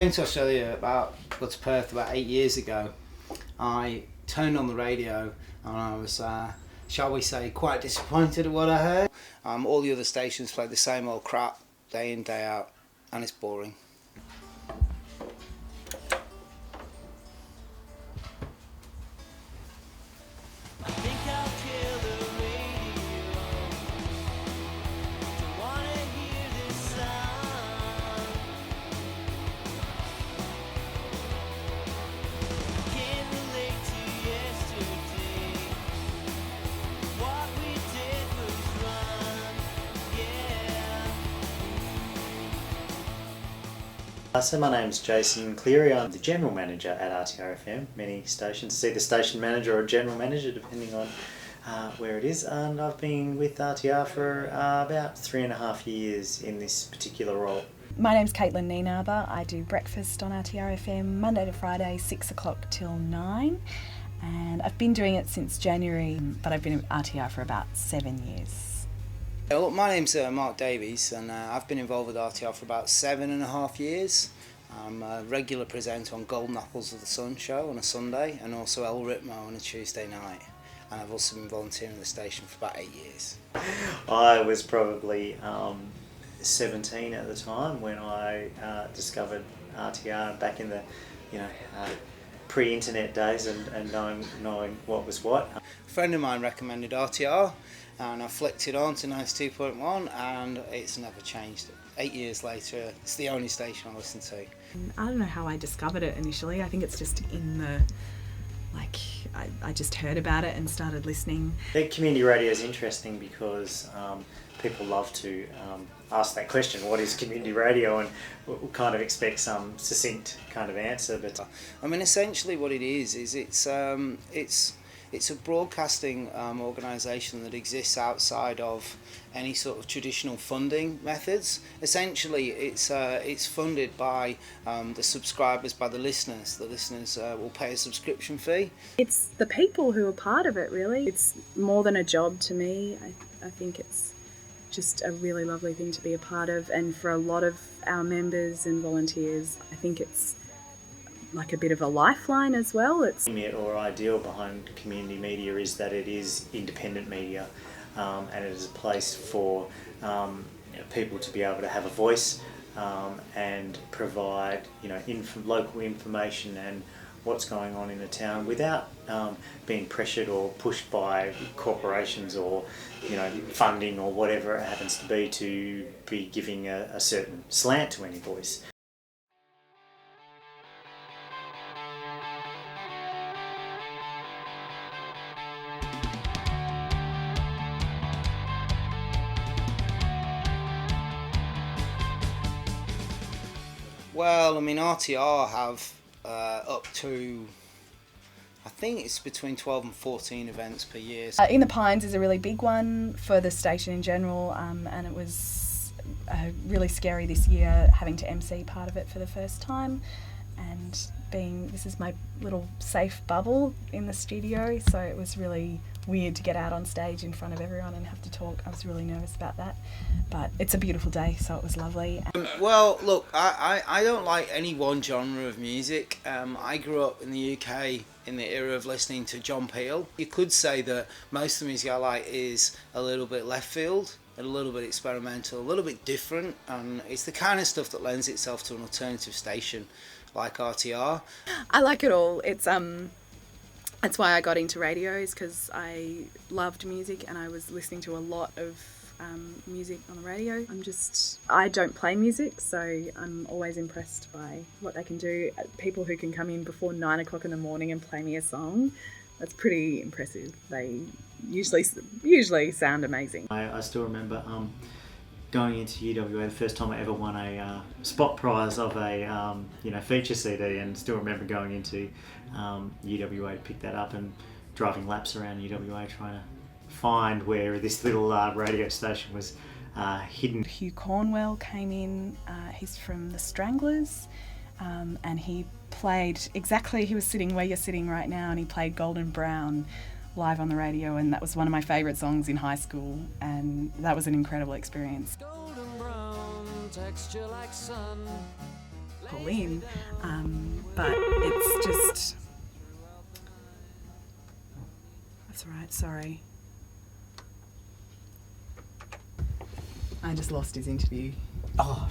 Came to Australia got to Perth about 8 years ago. I turned on the radio and I was, shall we say, quite disappointed at what I heard. All the other stations play the same old crap day in, day out, and it's boring. So my name's Jason Cleary. I'm the General Manager at RTRFM. Many stations see the station manager or general manager depending on where it is, and I've been with RTR for about 3.5 years in this particular role. My name's Caitlin Nienarber. I do breakfast on RTRFM Monday to Friday, 6 o'clock till 9, and I've been doing it since January, but I've been at RTR for about 7 years. Well, my name's Mark Davies, and I've been involved with RTR for about 7.5 years. I'm a regular presenter on Golden Apples of the Sun show on a Sunday, and also El Ritmo on a Tuesday night. And I've also been volunteering at the station for about 8 years. I was probably 17 at the time when I discovered RTR back in the pre-internet days and knowing what was what. A friend of mine recommended RTR, and I flicked it on to 92.1, and it's never changed. 8 years later, it's the only station I listen to. I don't know how I discovered it initially. I think it's just in the, I just heard about it and started listening. I think community radio is interesting because people love to ask that question, what is community radio, and we'll kind of expect some succinct kind of answer. But I mean, essentially what it is it's a broadcasting organisation that exists outside of any sort of traditional funding methods. Essentially, it's funded by the subscribers, by the listeners. The listeners will pay a subscription fee. It's the people who are part of it, really. It's more than a job to me. I think it's just a really lovely thing to be a part of, and for a lot of our members and volunteers, I think it's like a bit of a lifeline as well. Or ideal behind community media is that it is independent media, and it is a place for people to be able to have a voice and provide local information and what's going on in the town without being pressured or pushed by corporations or funding or whatever it happens to be giving a certain slant to any voice. Well, I mean, RTR have up to, I think it's between 12 and 14 events per year. In the Pines is a really big one for the station in general, and it was really scary this year having to MC part of it for the first time, and this is my little safe bubble in the studio, so it was really weird to get out on stage in front of everyone and have to talk. I was really nervous about that, but it's a beautiful day, so it was lovely. Well, look, I don't like any one genre of music. I grew up in the UK in the era of listening to John Peel. You could say that most of the music I like is a little bit left field, a little bit experimental, a little bit different, and it's the kind of stuff that lends itself to an alternative station like RTR. I like it all. That's why I got into radio, is because I loved music and I was listening to a lot of music on the radio. I don't play music, so I'm always impressed by what they can do. People who can come in before 9 o'clock in the morning and play me a song, that's pretty impressive. They usually sound amazing. I still remember going into UWA the first time I ever won a spot prize of a feature CD, and still remember going into UWA to pick that up and driving laps around UWA trying to find where this little radio station was hidden. Hugh Cornwell came in, he's from the Stranglers, and he was sitting where you're sitting right now, and he played Golden Brown live on the radio, and that was one of my favourite songs in high school, and that was an incredible experience. Golden brown, texture like sun, pull in. But it's just... That's right, sorry. I just lost his interview. Oh,